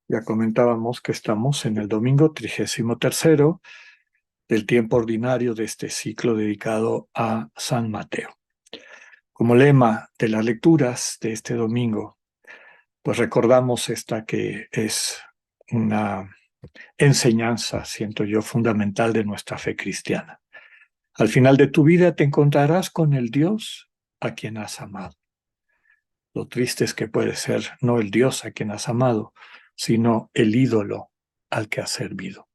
Ya comentábamos que estamos en el domingo 33º del tiempo ordinario de este ciclo dedicado a San Mateo. Como lema de las lecturas de este domingo, pues recordamos esta que es una enseñanza, siento yo, fundamental de nuestra fe cristiana. Al final de tu vida te encontrarás con el Dios a quien has amado. Lo triste es que puede ser no el Dios a quien has amado, sino el ídolo al que has servido.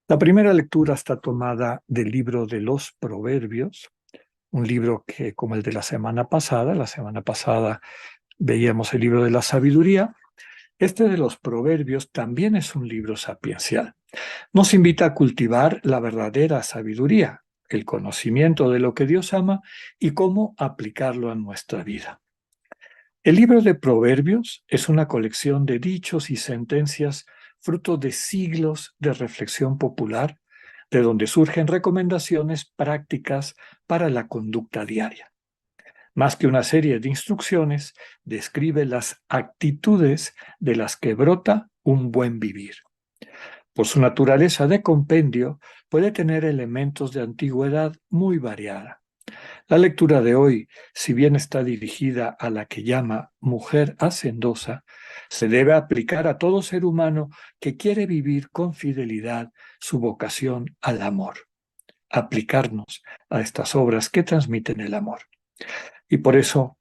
La primera lectura está tomada del libro de los Proverbios, un libro que, como el de la semana pasada veíamos el libro de la sabiduría. Este de los Proverbios también es un libro sapiencial. Nos invita a cultivar la verdadera sabiduría, el conocimiento de lo que Dios ama y cómo aplicarlo a nuestra vida. El libro de Proverbios es una colección de dichos y sentencias fruto de siglos de reflexión popular, de donde surgen recomendaciones prácticas para la conducta diaria. Más que una serie de instrucciones, describe las actitudes de las que brota un buen vivir. Por su naturaleza de compendio, puede tener elementos de antigüedad muy variada. La lectura de hoy, si bien está dirigida a la que llama mujer hacendosa, se debe aplicar a todo ser humano que quiere vivir con fidelidad su vocación al amor, aplicarnos a estas obras que transmiten el amor. Y por eso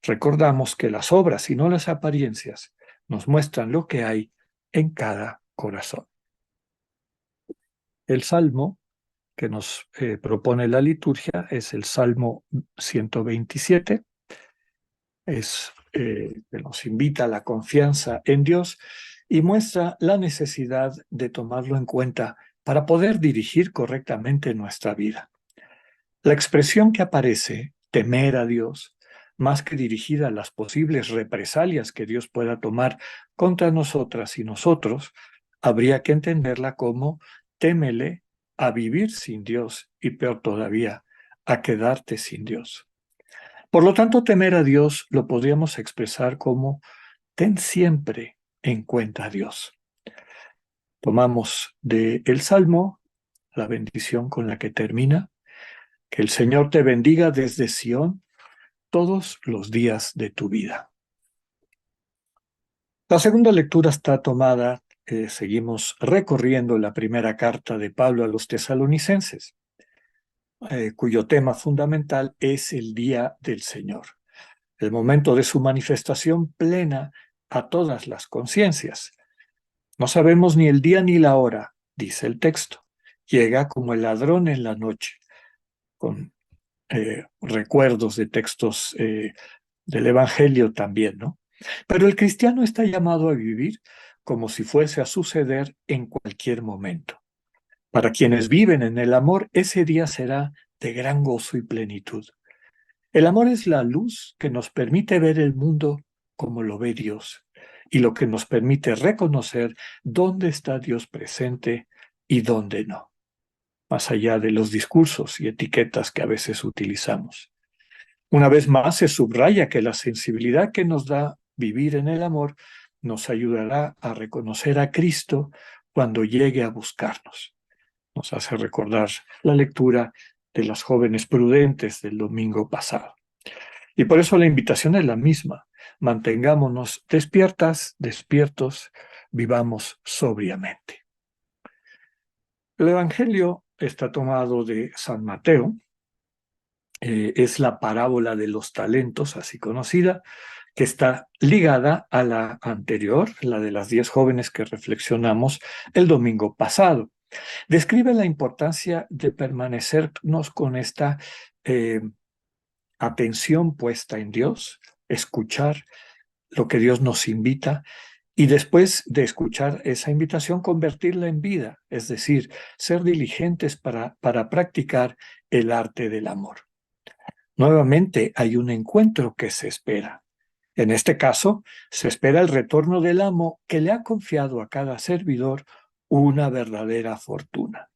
recordamos que las obras y no las apariencias nos muestran lo que hay en cada corazón. El salmo que nos propone la liturgia es el Salmo 127, que nos invita a la confianza en Dios y muestra la necesidad de tomarlo en cuenta para poder dirigir correctamente nuestra vida. La expresión que aparece, temer a Dios, más que dirigida a las posibles represalias que Dios pueda tomar contra nosotras y nosotros, habría que entenderla como témele a vivir sin Dios y peor todavía, a quedarte sin Dios. Por lo tanto, temer a Dios lo podríamos expresar como ten siempre en cuenta a Dios. Tomamos del Salmo la bendición con la que termina: que el Señor te bendiga desde Sión todos los días de tu vida. La segunda lectura está tomada, seguimos recorriendo la primera carta de Pablo a los tesalonicenses, cuyo tema fundamental es el día del Señor, el momento de su manifestación plena a todas las conciencias. No sabemos ni el día ni la hora, dice el texto. Llega como el ladrón en la noche, con recuerdos de textos del Evangelio también, ¿no? Pero el cristiano está llamado a vivir como si fuese a suceder en cualquier momento. Para quienes viven en el amor, ese día será de gran gozo y plenitud. El amor es la luz que nos permite ver el mundo como lo ve Dios y lo que nos permite reconocer dónde está Dios presente y dónde no, más allá de los discursos y etiquetas que a veces utilizamos. Una vez más se subraya que la sensibilidad que nos da vivir en el amor nos ayudará a reconocer a Cristo cuando llegue a buscarnos. Nos hace recordar la lectura de las jóvenes prudentes del domingo pasado. Y por eso la invitación es la misma. Mantengámonos despiertas, despiertos, vivamos sobriamente. El Evangelio está tomado de San Mateo. Es la parábola de los talentos, así conocida, que está ligada a la anterior, la de las 10 jóvenes que reflexionamos el domingo pasado. Describe la importancia de permanecernos con esta atención puesta en Dios, escuchar lo que Dios nos invita y después de escuchar esa invitación convertirla en vida, es decir, ser diligentes para practicar el arte del amor. Nuevamente hay un encuentro que se espera. En este caso, se espera el retorno del amo que le ha confiado a cada servidor una verdadera fortuna.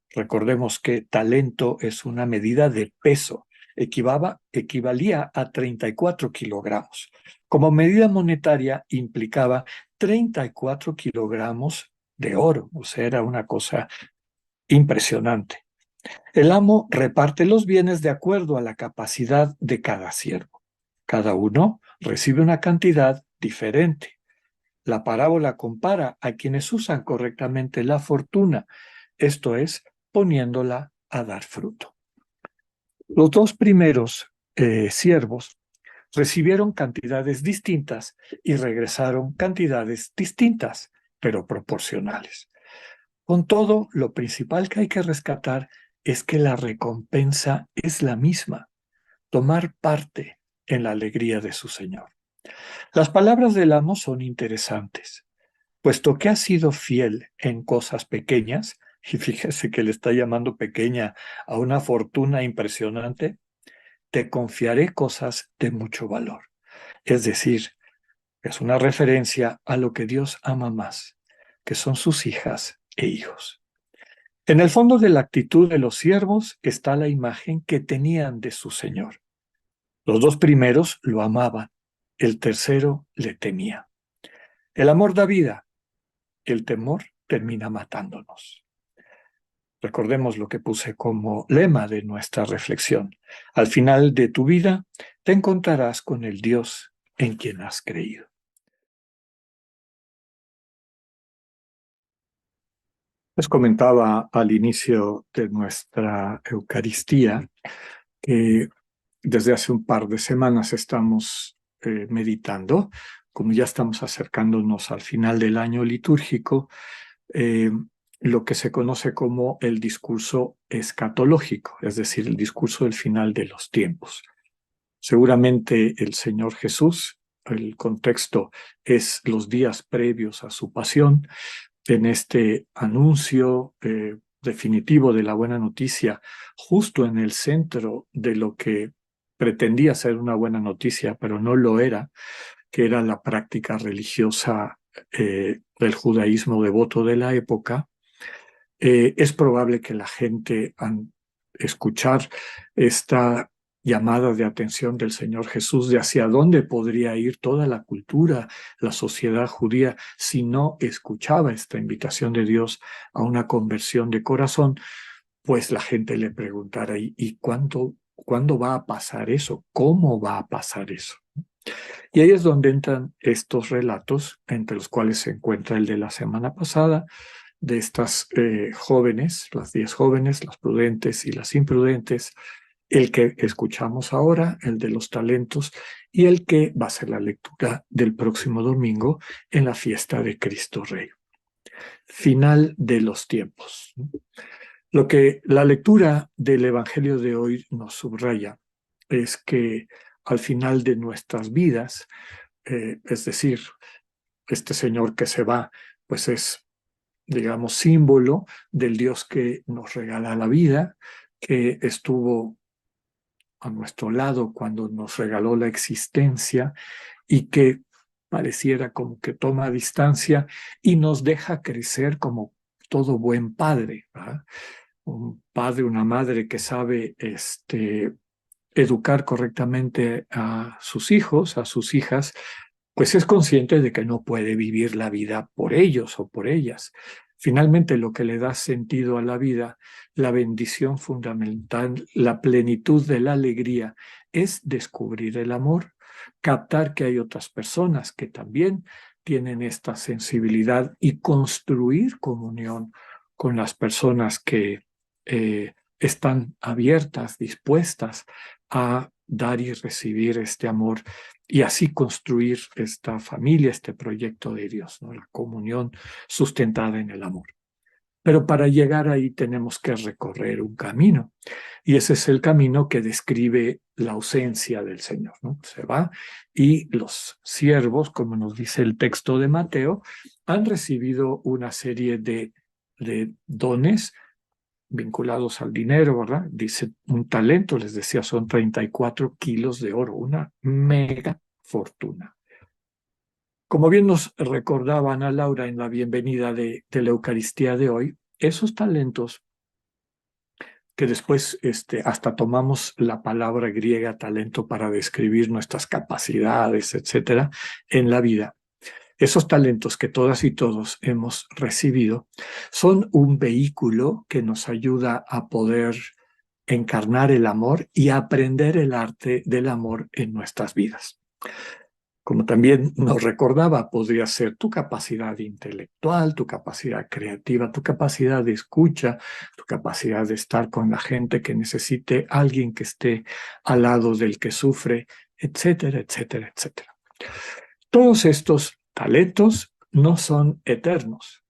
Recordemos que talento es una medida de peso, equivalía a 34 kilogramos. Como medida monetaria implicaba 34 kilogramos de oro. O sea, era una cosa impresionante. El amo reparte los bienes de acuerdo a la capacidad de cada siervo. Cada uno recibe una cantidad diferente. La parábola compara a quienes usan correctamente la fortuna, esto es, poniéndola a dar fruto. Los dos primeros siervos recibieron cantidades distintas y regresaron cantidades distintas, pero proporcionales. Con todo, lo principal que hay que rescatar es que la recompensa es la misma, tomar parte en la alegría de su Señor. Las palabras del amo son interesantes. Puesto que has sido fiel en cosas pequeñas, y fíjese que le está llamando pequeña a una fortuna impresionante, te confiaré cosas de mucho valor. Es decir, es una referencia a lo que Dios ama más, que son sus hijas e hijos. En el fondo de la actitud de los siervos está la imagen que tenían de su Señor. Los dos primeros lo amaban, el tercero le temía. El amor da vida, el temor termina matándonos. Recordemos lo que puse como lema de nuestra reflexión. Al final de tu vida te encontrarás con el Dios en quien has creído. Les comentaba al inicio de nuestra Eucaristía que desde hace un par de semanas estamos meditando, como ya estamos acercándonos al final del año litúrgico, eh, lo que se conoce como el discurso escatológico, es decir, el discurso del final de los tiempos. Seguramente el Señor Jesús, el contexto es los días previos a su pasión, en este anuncio definitivo de la buena noticia, justo en el centro de lo que pretendía ser una buena noticia, pero no lo era, que era la práctica religiosa del judaísmo devoto de la época. Es probable que la gente, al escuchar esta llamada de atención del Señor Jesús de hacia dónde podría ir toda la cultura, la sociedad judía, si no escuchaba esta invitación de Dios a una conversión de corazón, pues la gente le preguntara, ¿y cuándo va a pasar eso? ¿Cómo va a pasar eso? Y ahí es donde entran estos relatos, entre los cuales se encuentra el de la semana pasada, de estas jóvenes, las 10 jóvenes, las prudentes y las imprudentes, el que escuchamos ahora, el de los talentos, y el que va a ser la lectura del próximo domingo en la fiesta de Cristo Rey. Final de los tiempos. Lo que la lectura del Evangelio de hoy nos subraya es que al final de nuestras vidas, es decir, este Señor que se va, pues es, digamos, símbolo del Dios que nos regala la vida, que estuvo a nuestro lado cuando nos regaló la existencia y que pareciera como que toma distancia y nos deja crecer como todo buen padre, ¿verdad? Un padre, una madre que sabe educar correctamente a sus hijos, a sus hijas, pues es consciente de que no puede vivir la vida por ellos o por ellas. Finalmente, lo que le da sentido a la vida, la bendición fundamental, la plenitud de la alegría, es descubrir el amor, captar que hay otras personas que también tienen esta sensibilidad y construir comunión con las personas que están abiertas, dispuestas a dar y recibir este amor y así construir esta familia, este proyecto de Dios, ¿no? La comunión sustentada en el amor. Pero para llegar ahí tenemos que recorrer un camino y ese es el camino que describe la ausencia del Señor, ¿no? Se va y los siervos, como nos dice el texto de Mateo, han recibido una serie de dones vinculados al dinero, ¿verdad? Dice un talento, les decía, son 34 kilos de oro, una mega fortuna. Como bien nos recordaba Ana Laura en la bienvenida de la Eucaristía de hoy, esos talentos que después hasta tomamos la palabra griega talento para describir nuestras capacidades, etcétera, en la vida. Esos talentos que todas y todos hemos recibido son un vehículo que nos ayuda a poder encarnar el amor y aprender el arte del amor en nuestras vidas. Como también nos recordaba, podría ser tu capacidad intelectual, tu capacidad creativa, tu capacidad de escucha, tu capacidad de estar con la gente que necesite, alguien que esté al lado del que sufre, etcétera, etcétera, etcétera. Todos estos talentos no son eternos.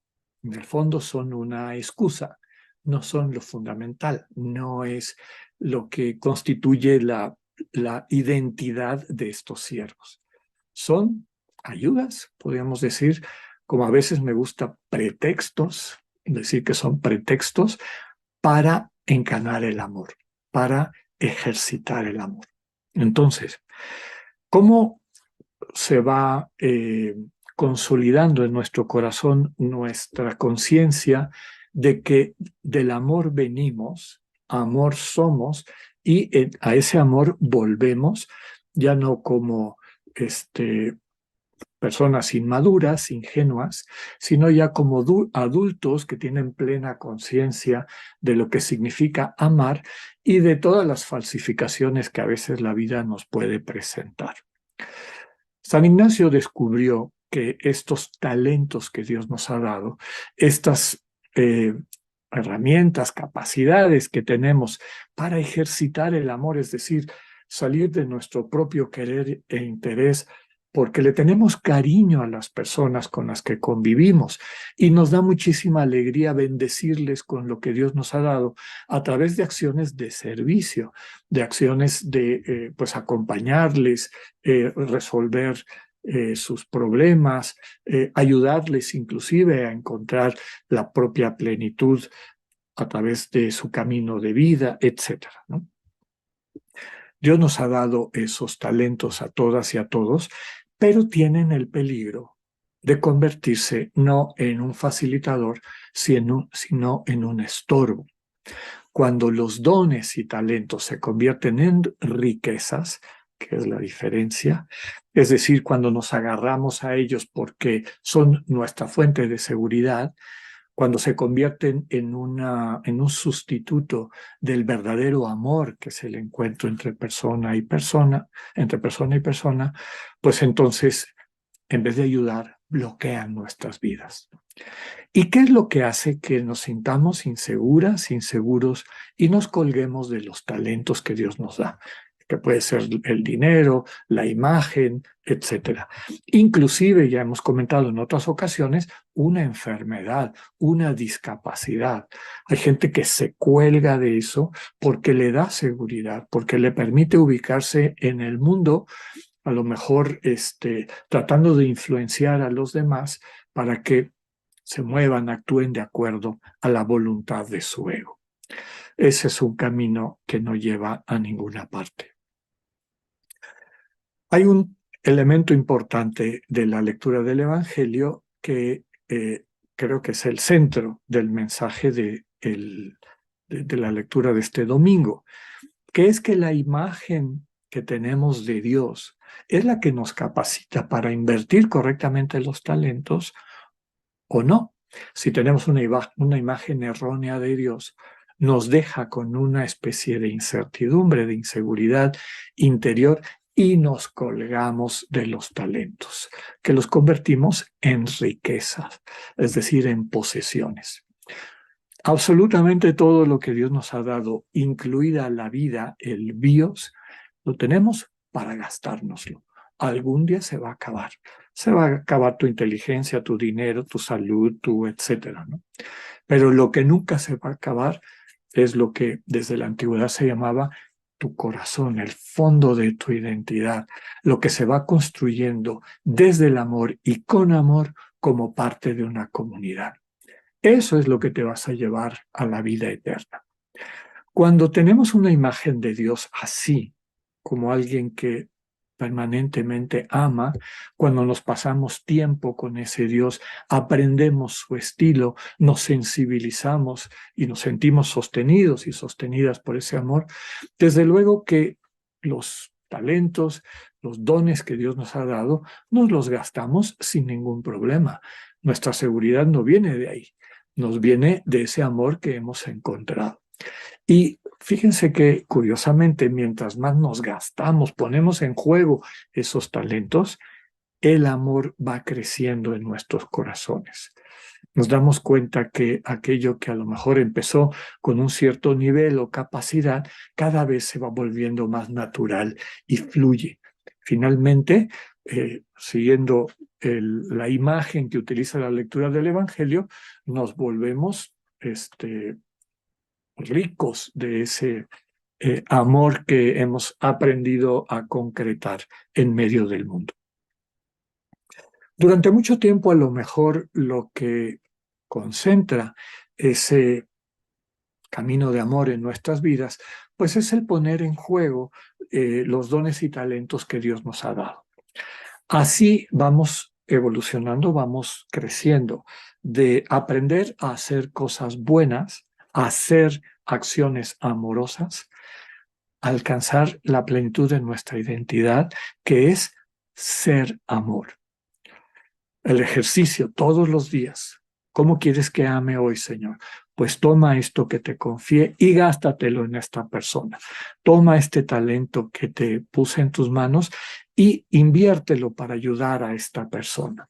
En el fondo son una excusa, no son lo fundamental, no es lo que constituye la identidad de estos siervos. Son ayudas, podríamos decir, como a veces me gusta pretextos, decir que son pretextos para encarnar el amor, para ejercitar el amor. Entonces, ¿cómo se va consolidando en nuestro corazón nuestra conciencia de que del amor venimos, amor somos y a ese amor volvemos, ya no como personas inmaduras, ingenuas, sino ya como adultos que tienen plena conciencia de lo que significa amar y de todas las falsificaciones que a veces la vida nos puede presentar? San Ignacio descubrió que estos talentos que Dios nos ha dado, estas herramientas, capacidades que tenemos para ejercitar el amor, es decir, salir de nuestro propio querer e interés, porque le tenemos cariño a las personas con las que convivimos y nos da muchísima alegría bendecirles con lo que Dios nos ha dado a través de acciones de servicio, de acciones de pues acompañarles, resolver sus problemas, ayudarles inclusive a encontrar la propia plenitud a través de su camino de vida, etcétera, ¿no? Dios nos ha dado esos talentos a todas y a todos, pero tienen el peligro de convertirse no en un facilitador, sino en un estorbo. Cuando los dones y talentos se convierten en riquezas, que es la diferencia, es decir, cuando nos agarramos a ellos porque son nuestra fuente de seguridad, cuando se convierten en un sustituto del verdadero amor, que es el encuentro entre persona y persona, pues entonces, en vez de ayudar, bloquean nuestras vidas. ¿Y qué es lo que hace que nos sintamos inseguras, inseguros y nos colguemos de los talentos que Dios nos da? Que puede ser el dinero, la imagen, etcétera. Inclusive, ya hemos comentado en otras ocasiones, una enfermedad, una discapacidad. Hay gente que se cuelga de eso porque le da seguridad, porque le permite ubicarse en el mundo, a lo mejor tratando de influenciar a los demás para que se muevan, actúen de acuerdo a la voluntad de su ego. Ese es un camino que no lleva a ninguna parte. Hay un elemento importante de la lectura del Evangelio que creo que es el centro del mensaje de la lectura de este domingo, que es que la imagen que tenemos de Dios es la que nos capacita para invertir correctamente los talentos o no. Si tenemos una imagen errónea de Dios, nos deja con una especie de incertidumbre, de inseguridad interior y nos colgamos de los talentos, que los convertimos en riquezas, es decir, en posesiones. Absolutamente todo lo que Dios nos ha dado, incluida la vida, el bios, lo tenemos para gastárnoslo. Algún día se va a acabar. Se va a acabar tu inteligencia, tu dinero, tu salud, tu etcétera, ¿no? Pero lo que nunca se va a acabar es lo que desde la antigüedad se llamaba tu corazón, el fondo de tu identidad, lo que se va construyendo desde el amor y con amor como parte de una comunidad. Eso es lo que te vas a llevar a la vida eterna. Cuando tenemos una imagen de Dios así, como alguien que permanentemente ama, cuando nos pasamos tiempo con ese Dios, aprendemos su estilo, nos sensibilizamos y nos sentimos sostenidos y sostenidas por ese amor, desde luego que los talentos, los dones que Dios nos ha dado, nos los gastamos sin ningún problema. Nuestra seguridad no viene de ahí, nos viene de ese amor que hemos encontrado. Y fíjense que, curiosamente, mientras más nos gastamos, ponemos en juego esos talentos, el amor va creciendo en nuestros corazones. Nos damos cuenta que aquello que a lo mejor empezó con un cierto nivel o capacidad, cada vez se va volviendo más natural y fluye. Finalmente, siguiendo la imagen que utiliza la lectura del Evangelio, nos volvemos ricos de ese amor que hemos aprendido a concretar en medio del mundo. Durante mucho tiempo, a lo mejor, lo que concentra ese camino de amor en nuestras vidas, pues es el poner en juego los dones y talentos que Dios nos ha dado. Así vamos evolucionando, vamos creciendo, de aprender a hacer cosas buenas, a hacer acciones amorosas, alcanzar la plenitud de nuestra identidad, que es ser amor. El ejercicio todos los días. ¿Cómo quieres que ame hoy, Señor? Pues toma esto que te confié y gástatelo en esta persona. Toma este talento que te puse en tus manos y inviértelo para ayudar a esta persona.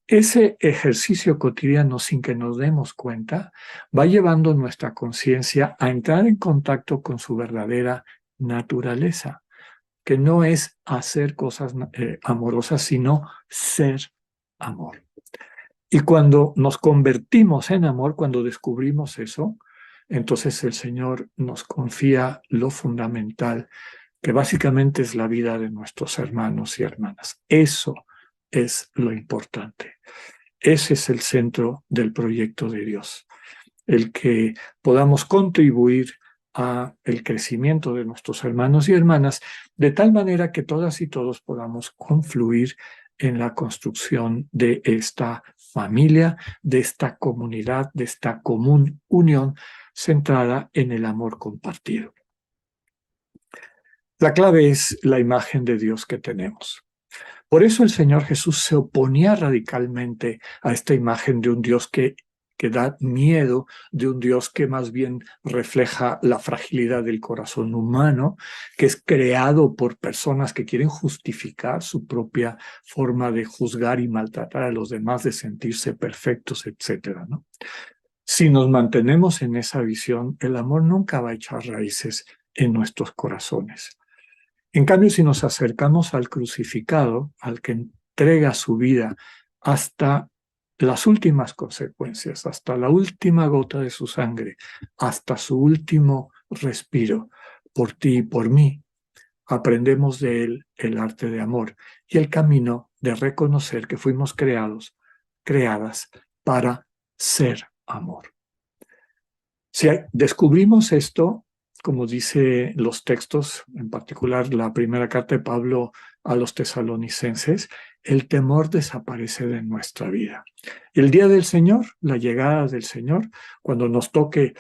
Ese ejercicio cotidiano, sin que nos demos cuenta, va llevando nuestra conciencia a entrar en contacto con su verdadera naturaleza, que no es hacer cosas amorosas, sino ser amor. Y cuando nos convertimos en amor, cuando descubrimos eso, entonces el Señor nos confía lo fundamental, que básicamente es la vida de nuestros hermanos y hermanas. Eso es lo importante. Ese es el centro del proyecto de Dios, el que podamos contribuir a el crecimiento de nuestros hermanos y hermanas, de tal manera que todas y todos podamos confluir en la construcción de esta familia, de esta comunidad, de esta común unión centrada en el amor compartido. La clave es la imagen de Dios que tenemos. Por eso el Señor Jesús se oponía radicalmente a esta imagen de un Dios que da miedo, de un Dios que más bien refleja la fragilidad del corazón humano, que es creado por personas que quieren justificar su propia forma de juzgar y maltratar a los demás, de sentirse perfectos, etcétera, ¿no? Si nos mantenemos en esa visión, el amor nunca va a echar raíces en nuestros corazones. En cambio, si nos acercamos al crucificado, al que entrega su vida hasta las últimas consecuencias, hasta la última gota de su sangre, hasta su último respiro, por ti y por mí, aprendemos de él el arte de amor y el camino de reconocer que fuimos creadas para ser amor. Si descubrimos esto, como dice los textos, en particular la primera carta de Pablo a los tesalonicenses, el temor desaparece de nuestra vida. El día del Señor, la llegada del Señor, cuando nos toque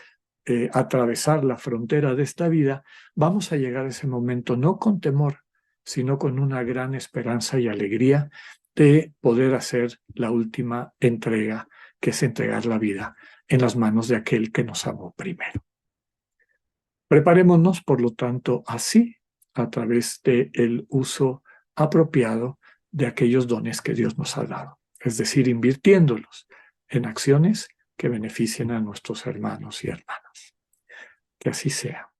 atravesar la frontera de esta vida, vamos a llegar a ese momento no con temor, sino con una gran esperanza y alegría de poder hacer la última entrega, que es entregar la vida en las manos de aquel que nos amó primero. Preparémonos, por lo tanto, así, a través del uso apropiado de aquellos dones que Dios nos ha dado, es decir, invirtiéndolos en acciones que beneficien a nuestros hermanos y hermanas. Que así sea.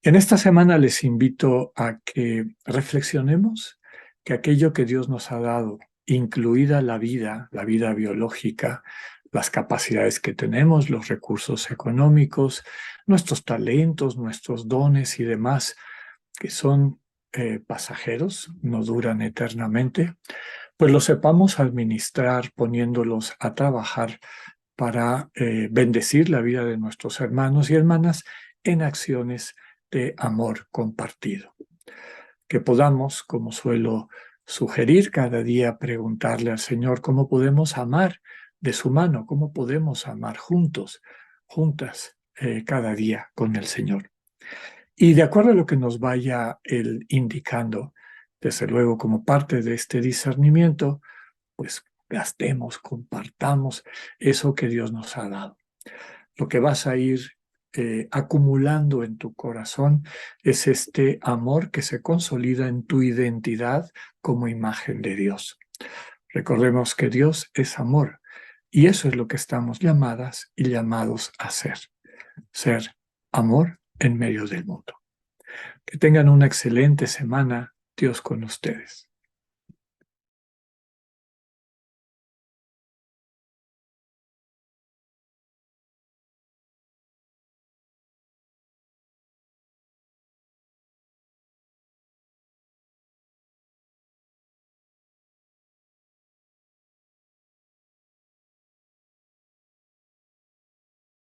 En esta semana les invito a que reflexionemos que aquello que Dios nos ha dado, incluida la vida biológica, las capacidades que tenemos, los recursos económicos, nuestros talentos, nuestros dones y demás, que son pasajeros, no duran eternamente, pues los sepamos administrar poniéndolos a trabajar para bendecir la vida de nuestros hermanos y hermanas en acciones de amor compartido. Que podamos, como suelo sugerir cada día, preguntarle al Señor cómo podemos amar de su mano, cómo podemos amar juntos juntas cada día con el Señor. Y de acuerdo a lo que nos vaya Él indicando, desde luego como parte de este discernimiento, pues gastemos, compartamos eso que Dios nos ha dado. Lo que vas a ir acumulando en tu corazón es este amor que se consolida en tu identidad como imagen de Dios. Recordemos que Dios es amor y eso es lo que estamos llamadas y llamados a ser amor en medio del mundo. Que tengan una excelente semana, Dios con ustedes.